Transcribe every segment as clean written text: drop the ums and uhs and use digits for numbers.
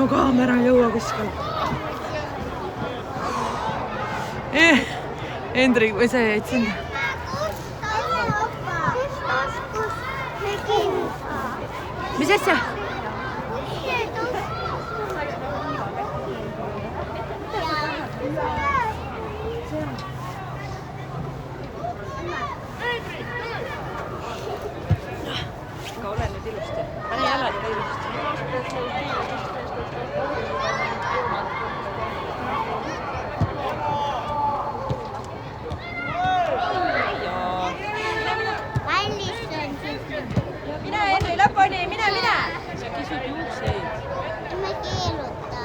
mu kaamera ei jõua kuskil. Hendrik, või sa jäid sinna? Mis asja? Ole nüüd ilusti. Pane jalad ka ilusti. Mine Henri lõpuni, mine! Sa kisud juukseid. Ma keeluta.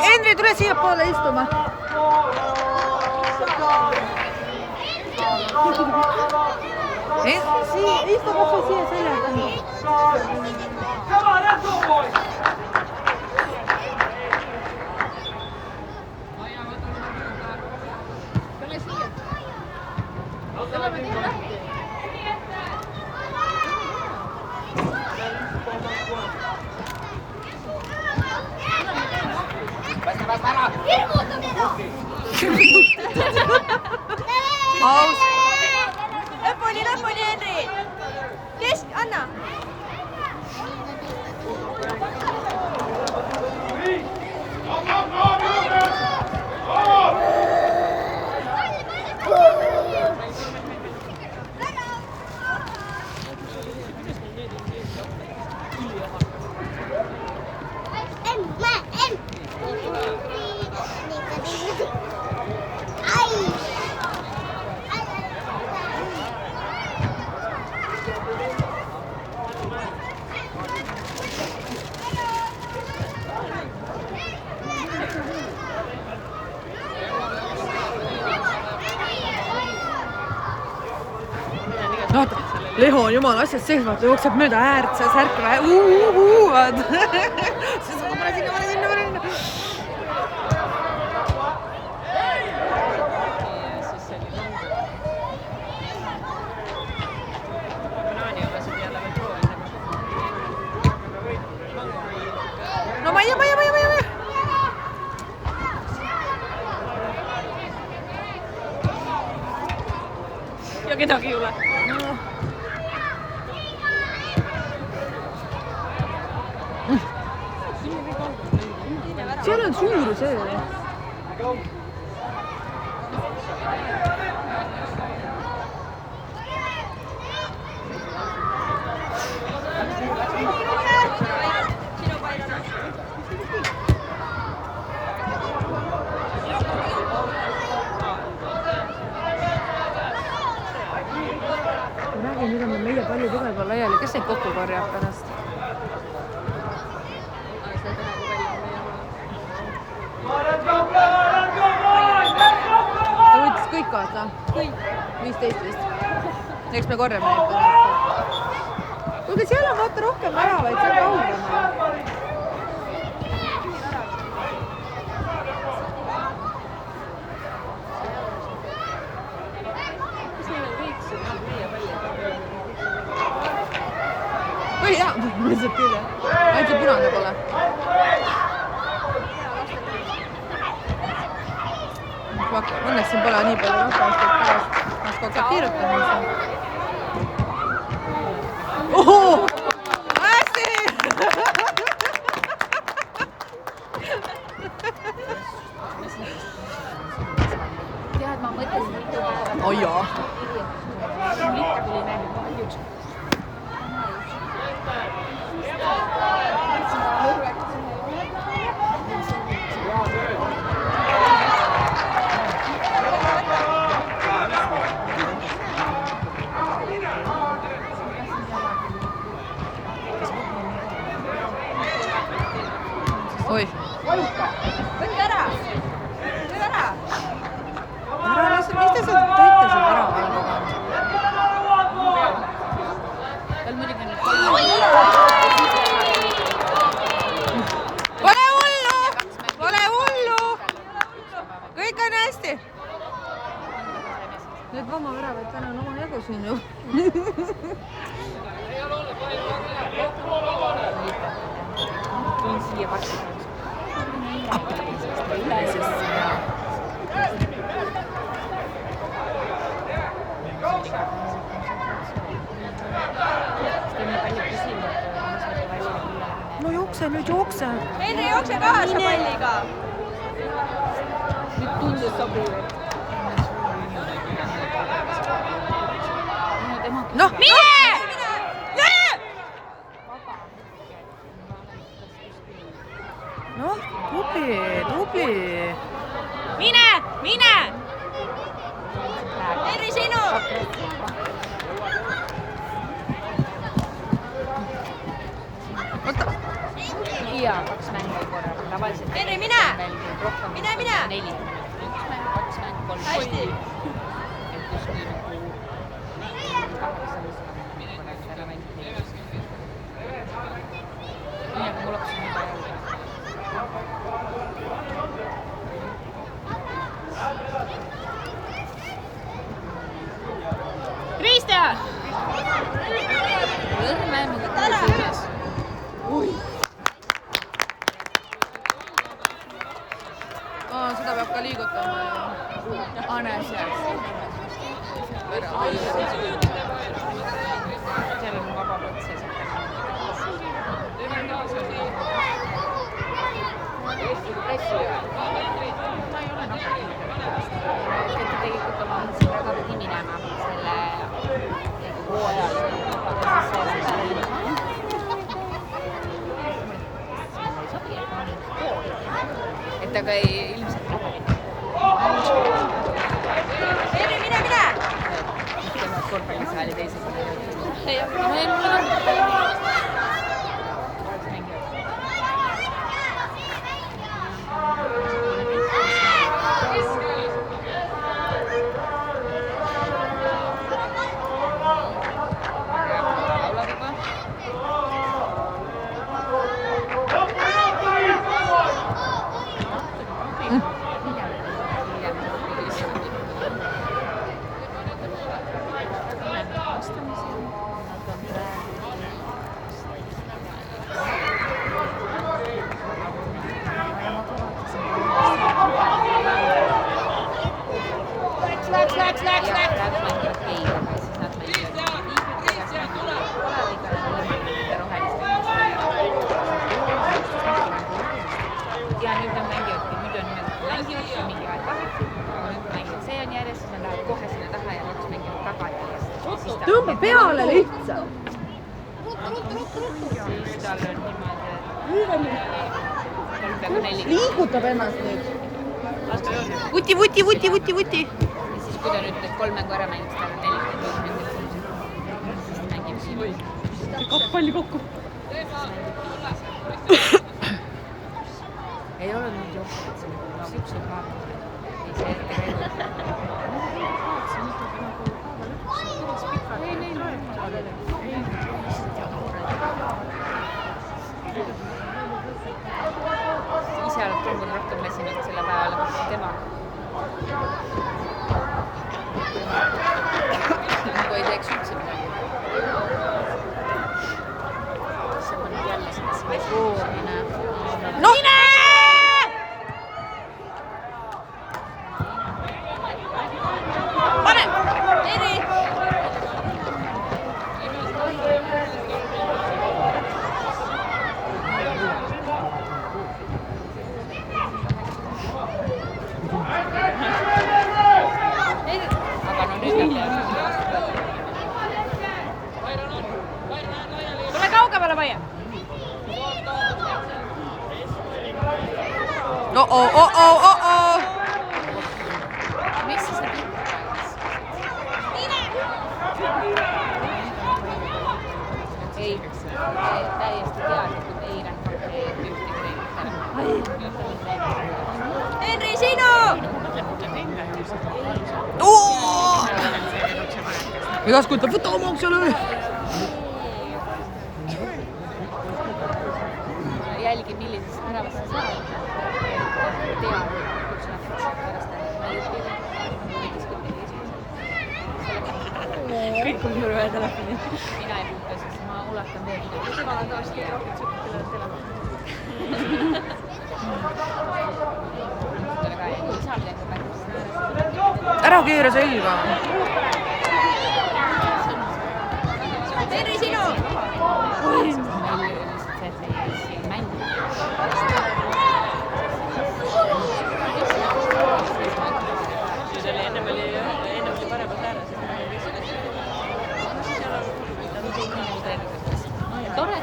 Henri, tule siia poole istuma. Istu kas või siia selja taha. Paus. Lõpuni, Henri! Kesk, anna! Leho on jumala asjad sees, vaata jookseb mööda äärt, sa särkva vaad. See saab pane sinna. No ma ei. Ja kedagi ei ole. Seal on suur see. Räägi, nüüd on meie palju tugeva laiali. Kes neid kokku korjab pärast? Ta võttis kõik kaasa? Kõik. 15 vist. Eks me korjame neid pärast. Kuulge, seal on vaata rohkem väravaid, see on kaugem. Või jaa, ma lihtsalt küll jah. Ainult see punane pole. Õnneks siin pole nii palju rahvast, et pärast mas kokad kiirutama siin. Ohoo! Hästi! Tead, ma mõtlesin, et oh jaa. Oi. Võtke ära! Ära lase, mis te sealt tõite seal ära valguga? Tal muidugi siin ju. Tuun siia varsti. No jookse nüüd, jookse. Henri, jookse kaasa palliga. Nüüd tundus sobiv. Noh, mine! noh, tubli. Mine! Henri, sinu! Võta. Ja 2 mängu korra. Tavaliselt. Henri, mine! Mine! 4. 1 mäng, 2 mäng, 3. Hästi! Kristjan! Õrme mingi suunas. Seda peab ka liigutama. Anes jääks. Seal on vaba võts ja sealt ma ei ole nakatunud. Tegelikult ma mõtlesin väga pidi minema selle hooajal. Et aga ilmselt Henri, mine! Teevad korvpallisaali teised. Ja nüüd on mängivadki, nüüd on mingi aeg tagasi, aga nüüd mängivad, see on järjest, siis nad lähevad kohe sinna taha ja 2 mängivad tagasi. Tõmba peale lihtsalt. Siis tal on niimoodi, et liigutab ennast nüüd. Vuti. ja siis kui ta nüüd 3 mängu ära mängib, siis tal on 45 mängib. Siis ta mängib siin. Kaks palli kokku. Ei ole nüüd jooksevad siin, siuksed vaatavad. Ei see ette käivad. Ise oled tundnud rohkem väsinud selle päeval, kui tema. Nagu ei teeks üldse midagi. See on jälle see voormine. No! Pane! Eri! Aga no nüüd on tule kaugemale, Maia! Oh. Miks sa seda pikka ei, täiesti teadlikult ei nähnud ühtegi reeglit. Henri, sinu! Igas kujutab, võta oma oksele! Jälgi, millises väravas sa saad. Tean, kus nad pärast näivad. Kõik on minu ühe telefoni. Mina ei puuta, sest ma ulatan veel. Ma olen tavaliselt kõige rohkem tsükkel telefoni. Ära keera selga. Henri, sinu! Ennem oli paremalt ääres. Tore,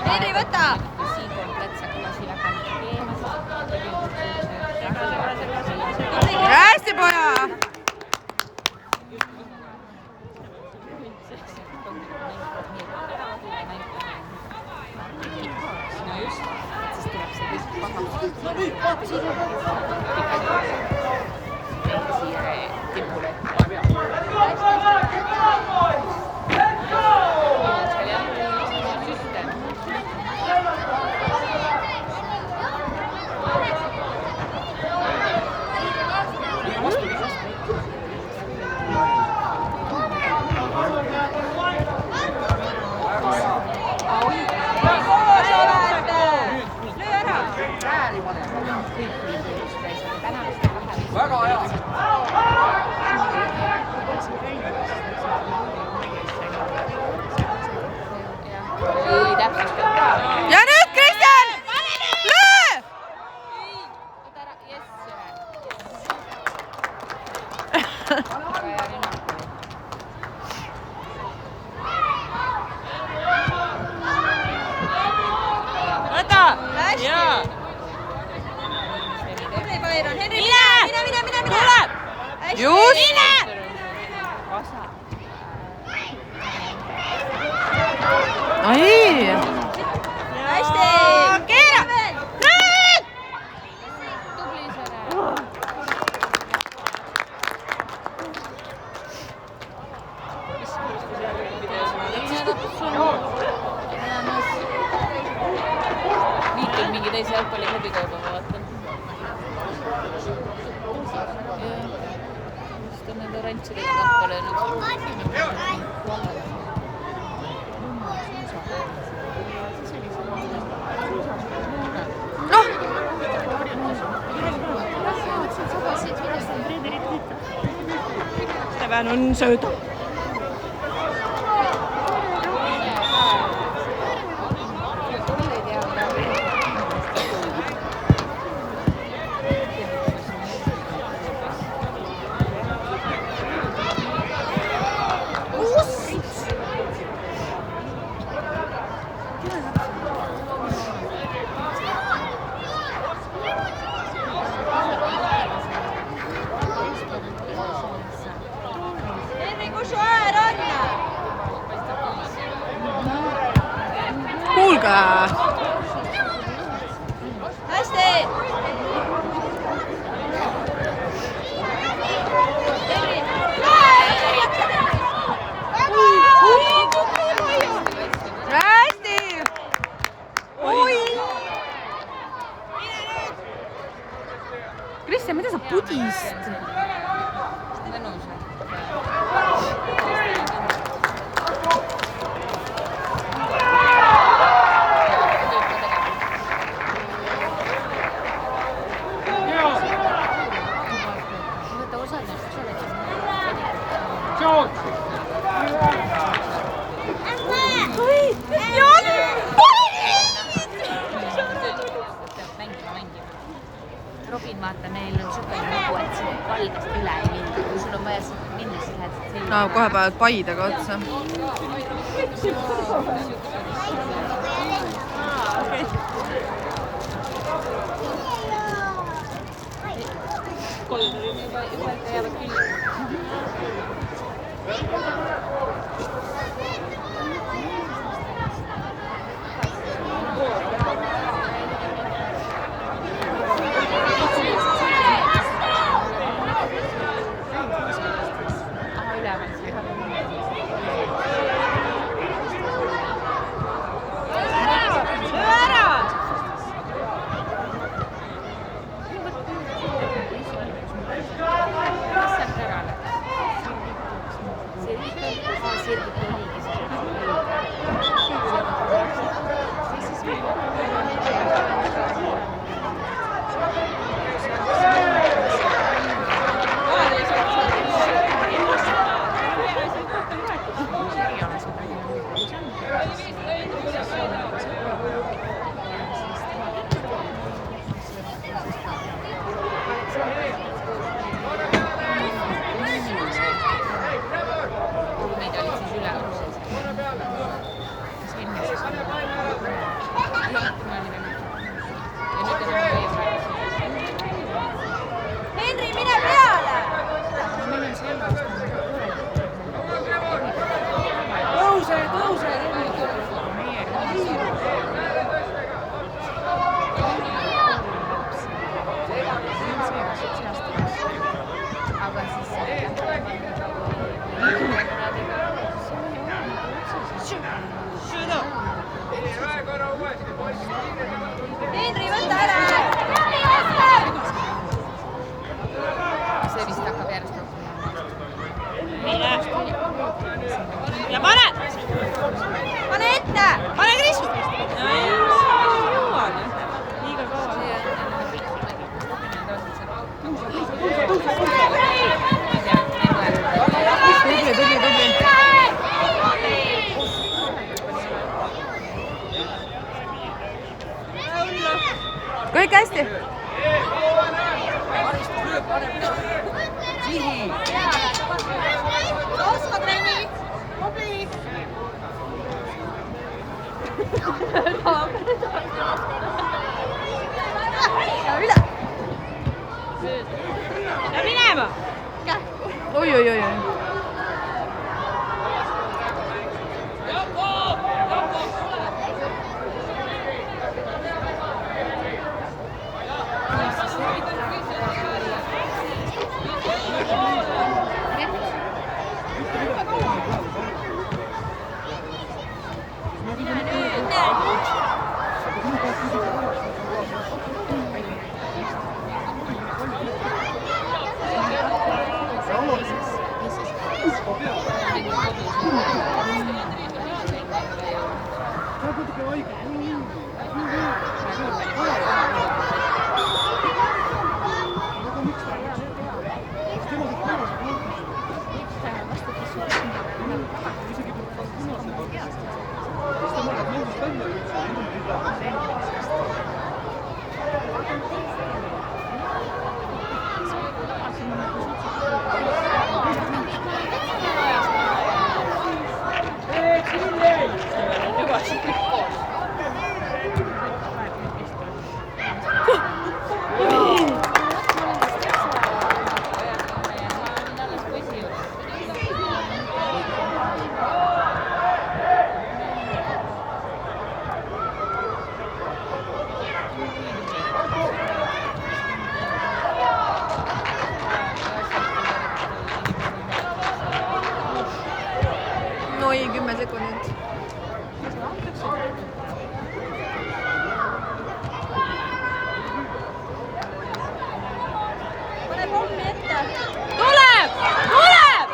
Henri, võta! Hästi, poja! No just, siis tuleb see kõik paha. Siia tipule. Väga hea! Ja nüüd, Kristjan! Löö! Võta! Jaa! Henri, mine! Tuleb! Just! Ai! Hästi! Keera! Nüüd! Tubli Sere! Liitun mingi teise jalgpalliklubiga juba, ma vaatan. Just on nende rantsidega kappa löönud. Steven on sööda. Kuulge! Hästi! Hästi! Oi! Kristjan, mida sa pudist? Mõnus. Robin, vaata, meil on sükkane lugu, et siin valgest üle ei minna. Kui sul on vaja minna, siis lähed selline. No, kohe päevad Paidega otsa. Kolm juba jäävad küll. Oska trenni! Tubli! Ja minema! Oi, oi, oi, oi. Oi, 10 sekundit. Pane pommi ette! Tuleb! Tuleb!